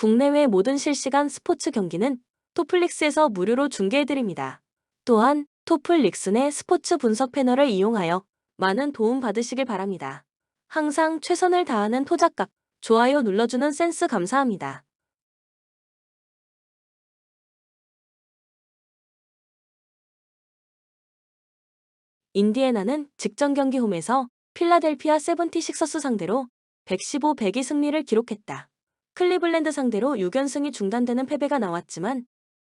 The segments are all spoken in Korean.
국내외 모든 실시간 스포츠 경기는 토플릭스에서 무료로 중계해드립니다. 또한 토플릭스 내 스포츠 분석 패널을 이용하여 많은 도움 받으시길 바랍니다. 항상 최선을 다하는 토작각, 좋아요 눌러주는 센스 감사합니다. 인디애나는 직전 경기 홈에서 필라델피아 세븐티식서스 상대로 115, 102 승리를 기록했다. 클리블랜드 상대로 6연승이 중단되는 패배가 나왔지만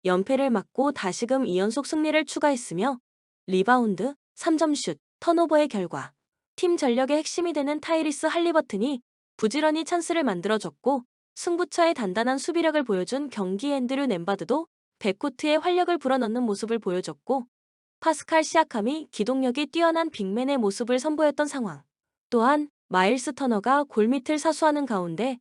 연패를 막고 다시금 2연속 승리를 추가했으며 리바운드, 3점슛, 턴오버의 결과 팀 전력의 핵심이 되는 타이리스 할리버튼이 부지런히 찬스를 만들어줬고 승부처의 단단한 수비력을 보여준 경기 앤드류 nem바드도 백코트에 활력을 불어넣는 모습을 보여줬고 파스칼 시아캄이 기동력이 뛰어난 빅맨의 모습을 선보였던 상황. 또한 마일스 터너가 골밑을 사수하는 가운데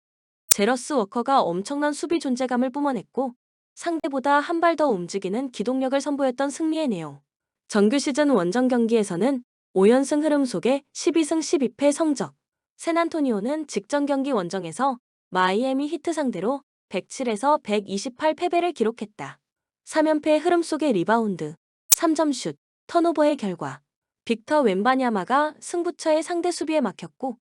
제러스 워커가 엄청난 수비 존재감을 뿜어냈고 상대보다 한 발 더 움직이는 기동력을 선보였던 승리의 내용. 정규 시즌 원정 경기에서는 5연승 흐름 속에 12승 12패 성적. 샌안토니오는 직전 경기 원정에서 마이애미 히트 상대로 107에서 128 패배를 기록했다. 3연패의 흐름 속의 리바운드, 3점슛, 턴오버의 결과 빅터 웬바냐마가 승부처의 상대 수비에 막혔고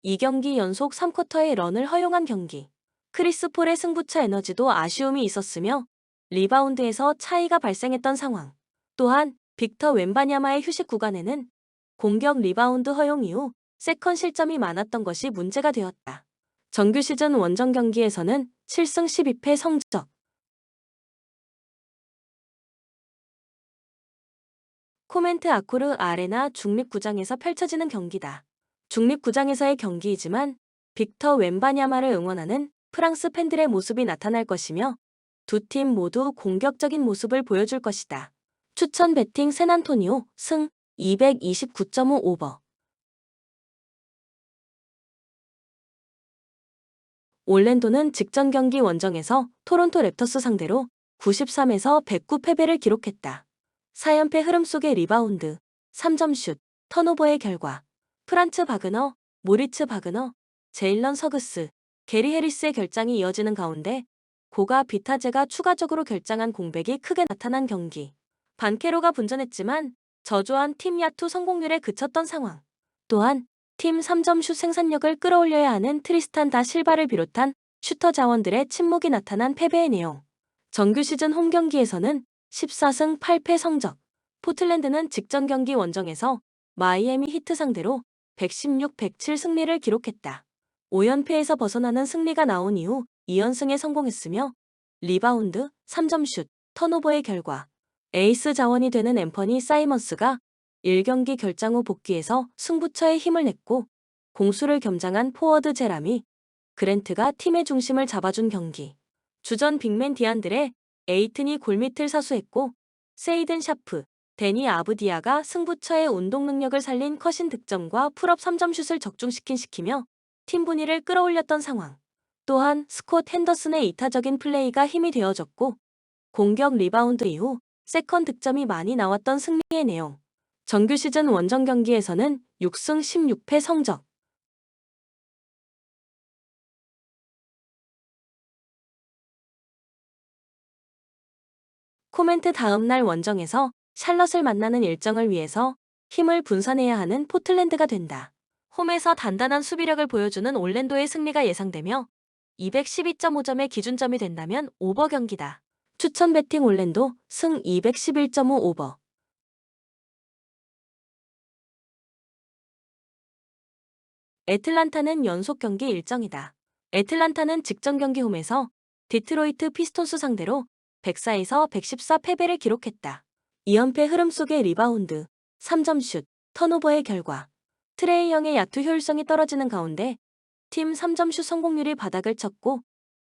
2경기 연속 3쿼터의 런을 허용한 경기. 크리스 폴의 승부처 에너지도 아쉬움이 있었으며 리바운드에서 차이가 발생했던 상황. 또한 빅터 웬바냐마의 휴식 구간에는 공격 리바운드 허용 이후 세컨 실점이 많았던 것이 문제가 되었다. 정규 시즌 원정 경기에서는 7승 12패 성적. 코멘트 아코르 아레나 중립구장에서 펼쳐지는 경기다. 중립구장에서의 경기이지만 빅터 웬바냐마를 응원하는 프랑스 팬들의 모습이 나타날 것이며 두 팀 모두 공격적인 모습을 보여줄 것이다. 추천 배팅 샌안토니오 승 229.5 오버. 올랜도는 직전 경기 원정에서 토론토 랩터스 상대로 93에서 109 패배를 기록했다. 4연패 흐름 속의 리바운드, 3점슛, 턴오버의 결과 프란츠 바그너, 모리츠 바그너, 제일런 서그스, 게리 해리스의 결장이 이어지는 가운데 고가 비타제가 추가적으로 결장한 공백이 크게 나타난 경기. 반케로가 분전했지만 저조한 팀 야투 성공률에 그쳤던 상황. 또한 팀 3점슛 생산력을 끌어올려야 하는 트리스탄 다 실바를 비롯한 슈터 자원들의 침묵이 나타난 패배의 내용. 정규 시즌 홈 경기에서는 14승 8패 성적. 포틀랜드는 직전 경기 원정에서 마이애미 히트 상대로 116, 107 승리를 기록했다. 5연패에서 벗어나는 승리가 나온 이후 2연승에 성공했으며 리바운드, 3점슛, 턴오버의 결과 에이스 자원이 되는 앰퍼니 사이먼스가 1경기 결장 후 복귀해서 승부처에 힘을 냈고 공수를 겸장한 포워드 제라미 그랜트가 팀의 중심을 잡아준 경기. 주전 빅맨 디안드레 에이튼이 골밑을 사수했고 세이든 샤프, 데니 아브디아가 승부처의 운동 능력을 살린 컷인 득점과 풀업 3점슛을 적중시키며 팀 분위를 끌어올렸던 상황. 또한 스콧 핸더슨의 이타적인 플레이가 힘이 되어졌고 공격 리바운드 이후 세컨 득점이 많이 나왔던 승리의 내용. 정규 시즌 원정 경기에서는 6승 16패 성적. 코멘트 다음날 원정에서 샬럿을 만나는 일정을 위해서 힘을 분산해야 하는 포틀랜드가 된다. 홈에서 단단한 수비력을 보여주는 올랜도의 승리가 예상되며 212.5점의 기준점이 된다면 오버 경기다. 추천 배팅 올랜도 승 211.5 오버. 애틀란타는 연속 경기 일정이다. 애틀란타는 직전 경기 홈에서 디트로이트 피스톤스 상대로 104에서 114 패배를 기록했다. 2연패 흐름 속의 리바운드, 3점슛, 턴오버의 결과 트레이 영의 야투 효율성이 떨어지는 가운데 팀 3점슛 성공률이 바닥을 쳤고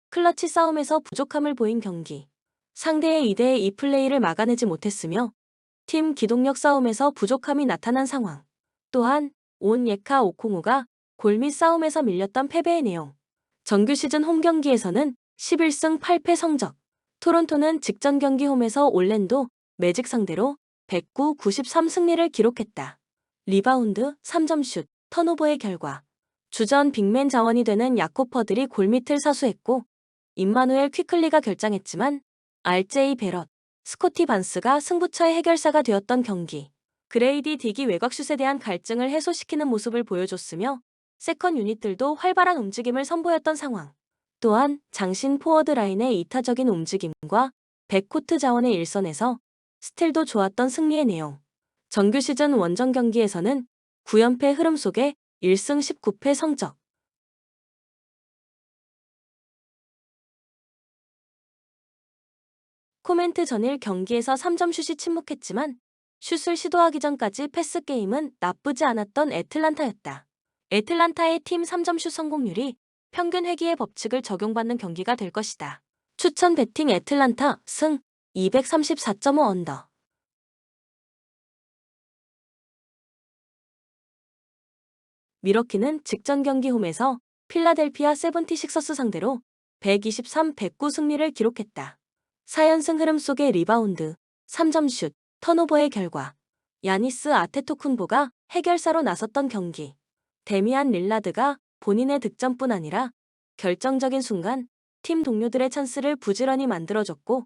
클러치 싸움에서 부족함을 보인 경기. 상대의 2대2 플레이를 막아내지 못했으며 팀 기동력 싸움에서 부족함이 나타난 상황. 또한 온예카 오콩우가 골밑 싸움에서 밀렸던 패배의 내용. 정규 시즌 홈 경기에서는 11승 8패 성적. 토론토는 직전 경기 홈에서 올랜도 매직 상대로 109, 93 승리를 기록했다. 리바운드, 3점슛, 턴오버의 결과 주전 빅맨 자원이 되는 야코퍼들이 골밑을 사수했고 임마누엘 퀴클리가 결장했지만 RJ 베럿, 스코티 반스가 승부처의 해결사가 되었던 경기. 그레이디 딕이 외곽슛에 대한 갈증을 해소시키는 모습을 보여줬으며 세컨 유닛들도 활발한 움직임을 선보였던 상황. 또한 장신 포워드 라인의 이타적인 움직임과 백코트 자원의 일선에서 스틸도 좋았던 승리의 내용. 정규 시즌 원정 경기에서는 9연패 흐름 속에 1승 19패 성적. 코멘트 전일 경기에서 3점 슛이 침묵했지만 슛을 시도하기 전까지 패스 게임은 나쁘지 않았던 애틀란타였다. 애틀란타의 팀 3점 슛 성공률이 평균 회귀의 법칙을 적용받는 경기가 될 것이다. 추천 배팅 애틀란타 승 234.5 언더. 미러키는 직전 경기 홈에서 필라델피아 세븐티식서스 상대로 123-109 승리를 기록했다. 4연승 흐름 속의 리바운드, 3점 슛, 턴오버의 결과 야니스 아테토쿤보가 해결사로 나섰던 경기. 데미안 릴라드가 본인의 득점뿐 아니라 결정적인 순간 팀 동료들의 찬스를 부지런히 만들어줬고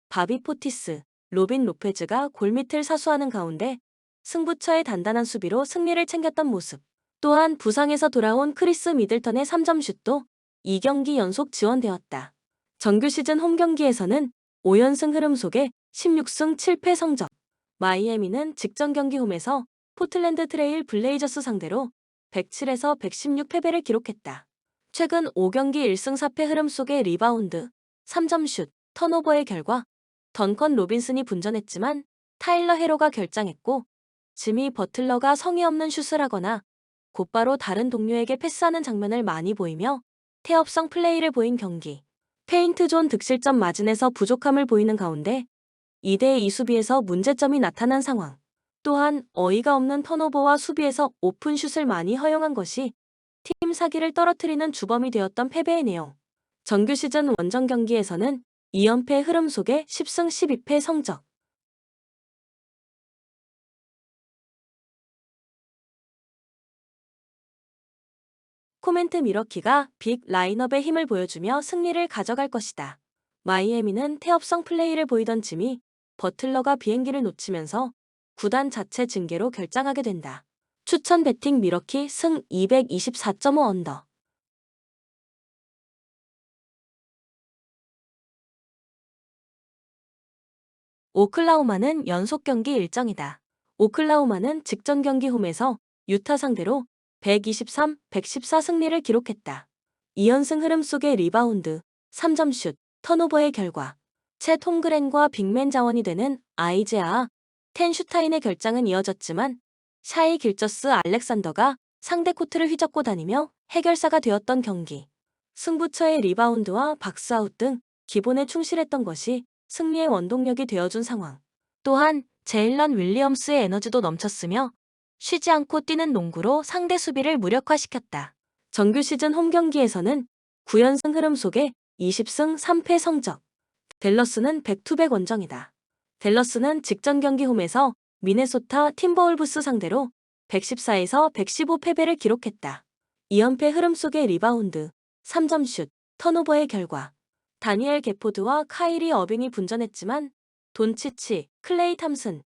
바비 포티스, 로빈 로페즈가 골밑을 사수하는 가운데 승부처의 단단한 수비로 승리를 챙겼던 모습. 또한 부상에서 돌아온 크리스 미들턴의 3점 슛도 2경기 연속 지원되었다. 정규 시즌 홈 경기에서는 5연승 흐름 속에 16승 7패 성적. 마이애미는 직전 경기 홈에서 포틀랜드 트레일 블레이저스 상대로 107에서 116 패배를 기록했다. 최근 5경기 1승 4패 흐름 속의 리바운드, 3점 슛, 턴오버의 결과 던컨 로빈슨이 분전했지만 타일러 헤로가 결장했고 지미 버틀러가 성의 없는 슛을 하거나 곧바로 다른 동료에게 패스하는 장면을 많이 보이며 태업성 플레이를 보인 경기. 페인트존 득실점 마진에서 부족함을 보이는 가운데 2대2 수비에서 문제점이 나타난 상황. 또한 어이가 없는 턴오버와 수비에서 오픈슛을 많이 허용한 것이 팀 사기를 떨어뜨리는 주범이 되었던 패배의 내용. 정규 시즌 원정 경기에서는 2연패 흐름 속에 10승 12패 성적. 코멘트 미러키가 빅 라인업의 힘을 보여주며 승리를 가져갈 것이다. 마이애미는 태업성 플레이를 보이던 지미 버틀러가 비행기를 놓치면서 구단 자체 징계로 결장하게 된다. 추천 배팅 미러키 승 224.5 언더. 오클라호마는 연속 경기 일정이다. 오클라호마는 직전 경기 홈에서 유타 상대로 123, 114 승리를 기록했다. 2연승 흐름 속의 리바운드, 3점 슛, 턴오버의 결과 챗 홈그랜과 빅맨 자원이 되는 아이제아, 텐슈타인의 결장은 이어졌지만 샤이 길저스 알렉산더가 상대 코트를 휘젓고 다니며 해결사가 되었던 경기. 승부처의 리바운드와 박스아웃 등 기본에 충실했던 것이 승리의 원동력이 되어준 상황. 또한 제일런 윌리엄스의 에너지도 넘쳤으며 쉬지 않고 뛰는 농구로 상대 수비를 무력화시켰다. 정규 시즌 홈 경기에서는 9연승 흐름 속에 20승 3패 성적. 댈러스는 백투백 원정이다. 댈러스는 직전 경기 홈에서 미네소타 팀버울브스 상대로 114에서 115 패배를 기록했다. 2연패 흐름 속의 리바운드, 3점 슛, 턴오버의 결과 다니엘 게포드와 카이리 어빙이 분전했지만 돈치치, 클레이 탐슨,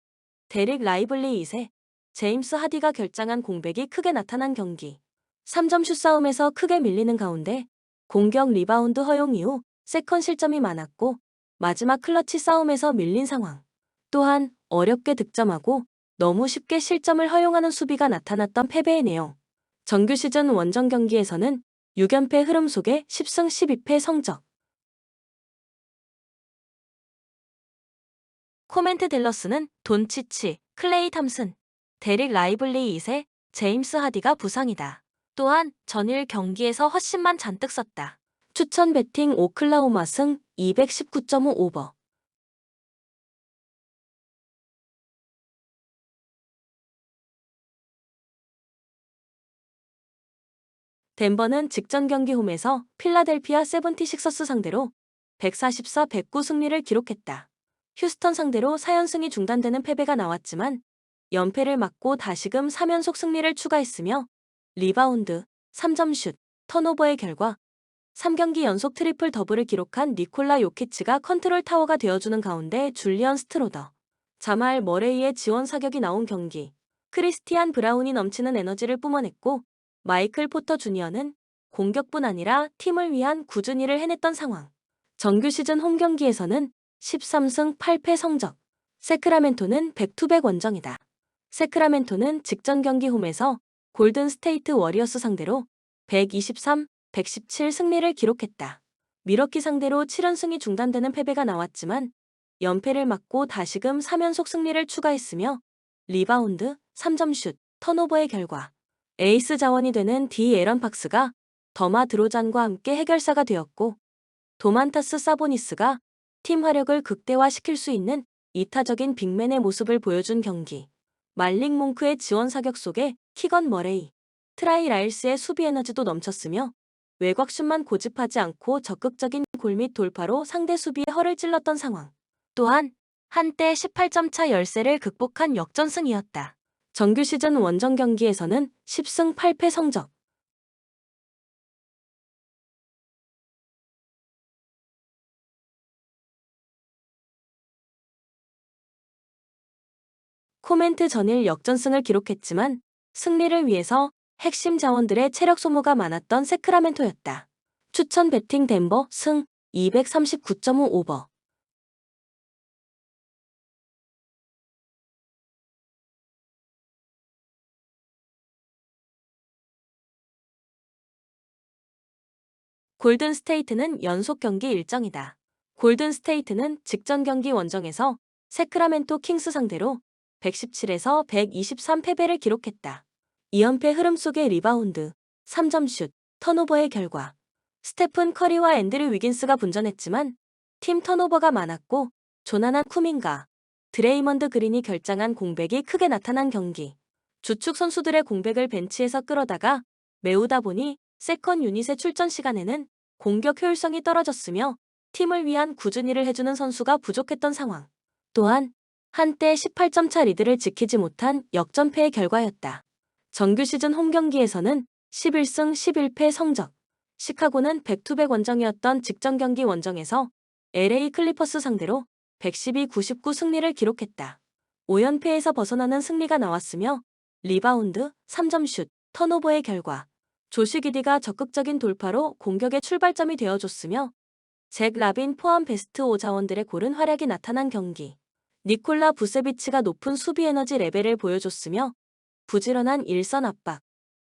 데릭 라이블리 2세, 제임스 하디가 결장한 공백이 크게 나타난 경기. 3점 슛 싸움에서 크게 밀리는 가운데 공격 리바운드 허용 이후 세컨 실점이 많았고 마지막 클러치 싸움에서 밀린 상황. 또한 어렵게 득점하고 너무 쉽게 실점을 허용하는 수비가 나타났던 패배의 내용. 정규 시즌 원정 경기에서는 6연패 흐름 속에 10승 12패 성적. 코멘트 댈러스는 돈치치, 클레이 탐슨, 데릭 라이블리 2세, 제임스 하디가 부상이다. 또한 전일 경기에서 헛심만 잔뜩 썼다. 추천 배팅 오클라호마 승 219.5 오버. 덴버는 직전 경기 홈에서 필라델피아 세븐티식서스 상대로 144-109 승리를 기록했다. 휴스턴 상대로 4연승이 중단되는 패배가 나왔지만 연패를 막고 다시금 3연속 승리를 추가했으며 리바운드, 3점 슛, 턴오버의 결과 3경기 연속 트리플 더블을 기록한 니콜라 요키치가 컨트롤 타워가 되어주는 가운데 줄리언 스트로더, 자말 머레이의 지원 사격이 나온 경기. 크리스티안 브라운이 넘치는 에너지를 뿜어냈고 마이클 포터 주니어는 공격뿐 아니라 팀을 위한 꾸준히를 해냈던 상황. 정규 시즌 홈 경기에서는 13승 8패 성적. 세크라멘토는 백투백 원정이다. 세크라멘토는 직전 경기 홈에서 골든 스테이트 워리어스 상대로 123, 117 승리를 기록했다. 미러키 상대로 7연승이 중단되는 패배가 나왔지만 연패를 막고 다시금 3연속 승리를 추가했으며 리바운드, 3점슛, 턴오버의 결과 에이스 자원이 되는 디에런 팍스가 더마 드로잔과 함께 해결사가 되었고 도만타스 사보니스가 팀 화력을 극대화시킬 수 있는 이타적인 빅맨의 모습을 보여준 경기. 말릭 몽크의 지원 사격 속에 키건 머레이, 트라이 라일스의 수비 에너지도 넘쳤으며 외곽슛만 고집하지 않고 적극적인 골 및 돌파로 상대 수비의 허를 찔렀던 상황. 또한 한때 18점 차 열세를 극복한 역전승이었다. 정규 시즌 원정 경기에서는 10승 8패 성적. 코멘트 전일 역전승을 기록했지만 승리를 위해서 핵심 자원들의 체력 소모가 많았던 세크라멘토였다. 추천 배팅 덴버 승 239.5 오버. 골든 스테이트는 연속 경기 일정이다. 골든 스테이트는 직전 경기 원정에서 세크라멘토 킹스 상대로 117에서 123 패배를 기록했다. 2연패 흐름 속의 리바운드, 3점슛, 턴오버의 결과 스테픈 커리와 앤드류 위긴스가 분전했지만 팀 턴오버가 많았고 조나난 쿠민과 드레이먼드 그린이 결장한 공백이 크게 나타난 경기. 주축 선수들의 공백을 벤치에서 끌어다가 메우다 보니 세컨 유닛의 출전 시간에는 공격 효율성이 떨어졌으며 팀을 위한 꾸준히를 해주는 선수가 부족했던 상황. 또한 한때 18점 차 리드를 지키지 못한 역전패의 결과였다. 정규 시즌 홈 경기에서는 11승 11패 성적. 시카고는 백투백 원정이었던 직전 경기 원정에서 LA 클리퍼스 상대로 112-99 승리를 기록했다. 5연패에서 벗어나는 승리가 나왔으며 리바운드, 3점슛, 턴오버의 결과 조시 기디가 적극적인 돌파로 공격의 출발점이 되어줬으며 잭 라빈 포함 베스트 5 자원들의 고른 활약이 나타난 경기. 니콜라 부세비치가 높은 수비 에너지 레벨을 보여줬으며 부지런한 일선 압박,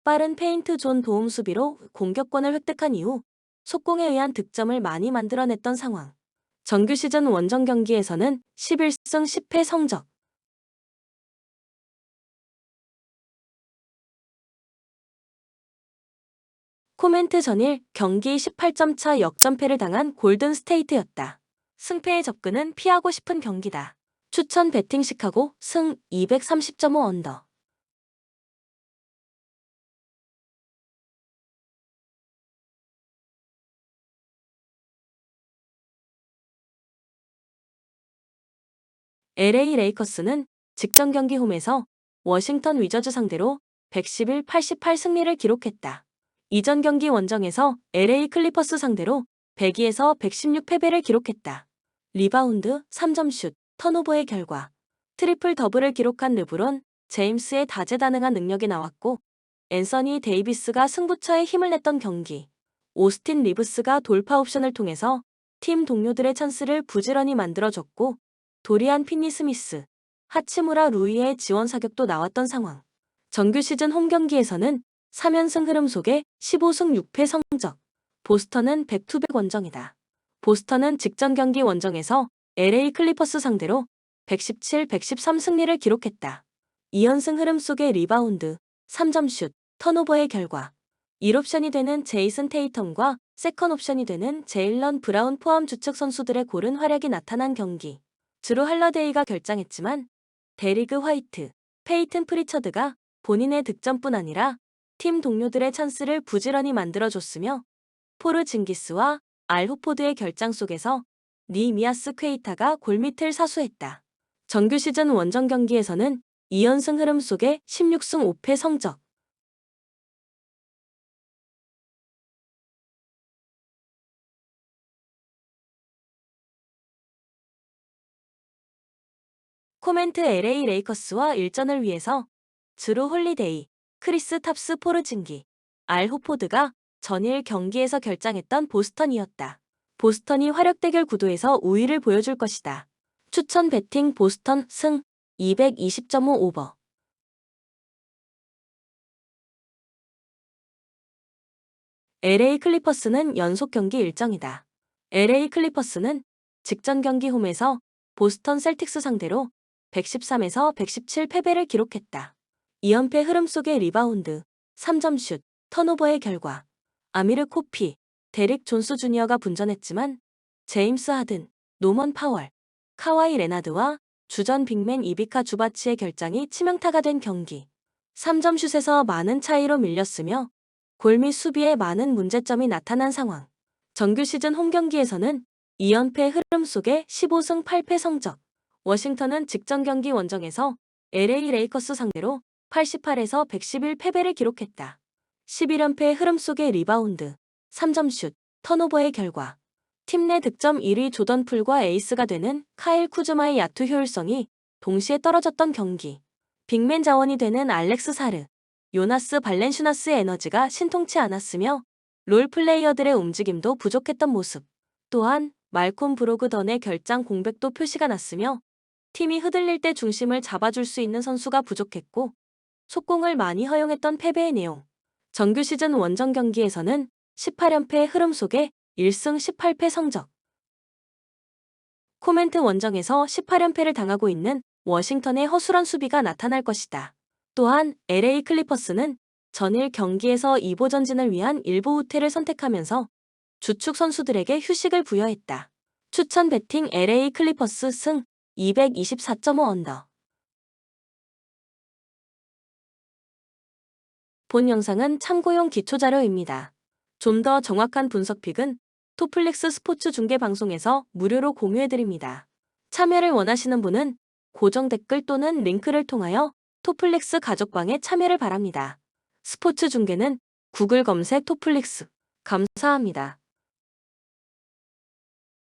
빠른 페인트 존 도움 수비로 공격권을 획득한 이후 속공에 의한 득점을 많이 만들어냈던 상황. 정규 시즌 원정 경기에서는 11승 10패 성적. 코멘트 전일 경기 18점 차 역전패를 당한 골든 스테이트였다. 승패의 접근은 피하고 싶은 경기다. 추천 배팅 시카고 승 230.5 언더. LA 레이커스는 직전 경기 홈에서 워싱턴 위저즈 상대로 111-88 승리를 기록했다. 이전 경기 원정에서 LA 클리퍼스 상대로 102에서 116 패배를 기록했다. 리바운드, 3점슛, 턴오버의 결과 트리플 더블을 기록한 르브론, 제임스의 다재다능한 능력이 나왔고 앤서니 데이비스가 승부처에 힘을 냈던 경기. 오스틴 리브스가 돌파 옵션을 통해서 팀 동료들의 찬스를 부지런히 만들어줬고 도리안 피니 스미스, 하치무라 루이의 지원 사격도 나왔던 상황. 정규 시즌 홈 경기에서는 3연승 흐름 속에 15승 6패 성적. 보스턴은 백투백 원정이다. 보스턴은 직전 경기 원정에서 LA 클리퍼스 상대로 117, 113 승리를 기록했다. 2연승 흐름 속의 리바운드, 3점슛, 턴오버의 결과 1옵션이 되는 제이슨 테이텀과 세컨 옵션이 되는 제일런 브라운 포함 주축 선수들의 고른 활약이 나타난 경기. 주로 할러데이가 결장했지만 데리그 화이트, 페이튼 프리처드가 본인의 득점뿐 아니라 팀 동료들의 찬스를 부지런히 만들어줬으며 포르 징기스와 알 호포드의 결장 속에서 니미아스 퀘이타가 골밑을 사수했다. 정규 시즌 원정 경기에서는 2연승 흐름 속에 16승 5패 성적. 코멘트 LA 레이커스와 일전을 위해서 드루 홀리데이, 크리스 탑스 포르징기, 알 호포드가 전일 경기에서 결장했던 보스턴이었다. 보스턴이 화력 대결 구도에서 우위를 보여줄 것이다. 추천 배팅 보스턴 승 220.5 오버. LA 클리퍼스는 연속 경기 일정이다. LA 클리퍼스는 직전 경기 홈에서 보스턴 셀틱스 상대로 113에서 117 패배를 기록했다. 2연패 흐름 속의 리바운드, 3점 슛, 턴오버의 결과 아미르 코피, 데릭 존스 주니어가 분전했지만 제임스 하든, 노먼 파월, 카와이 레나드와 주전 빅맨 이비카 주바치의 결장이 치명타가 된 경기. 3점 슛에서 많은 차이로 밀렸으며 골 및 수비에 많은 문제점이 나타난 상황. 정규 시즌 홈 경기에서는 2연패 흐름 속의 15승 8패 성적. 워싱턴은 직전 경기 원정에서 LA 레이커스 상대로 88에서 111 패배를 기록했다. 11연패 흐름 속의 리바운드, 3점 슛, 턴오버의 결과 팀 내 득점 1위 조던 풀과 에이스가 되는 카일 쿠즈마의 야투 효율성이 동시에 떨어졌던 경기. 빅맨 자원이 되는 알렉스 사르, 요나스 발렌슈나스의 에너지가 신통치 않았으며 롤 플레이어들의 움직임도 부족했던 모습. 또한 말콤 브로그던의 결장 공백도 표시가 났으며 팀이 흔들릴 때 중심을 잡아줄 수 있는 선수가 부족했고 속공을 많이 허용했던 패배의 내용. 정규 시즌 원정 경기에서는 18연패의 흐름 속에 1승 18패 성적. 코멘트 원정에서 18연패를 당하고 있는 워싱턴의 허술한 수비가 나타날 것이다. 또한 LA 클리퍼스는 전일 경기에서 2보 전진을 위한 일부 후퇴를 선택하면서 주축 선수들에게 휴식을 부여했다. 추천 배팅 LA 클리퍼스 승 224.5 언더. 본 영상은 참고용 기초자료입니다. 좀 더 정확한 분석픽은 토플릭스 스포츠 중계 방송에서 무료로 공유해드립니다. 참여를 원하시는 분은 고정 댓글 또는 링크를 통하여 토플릭스 가족방에 참여를 바랍니다. 스포츠 중계는 구글 검색 토플릭스. 감사합니다.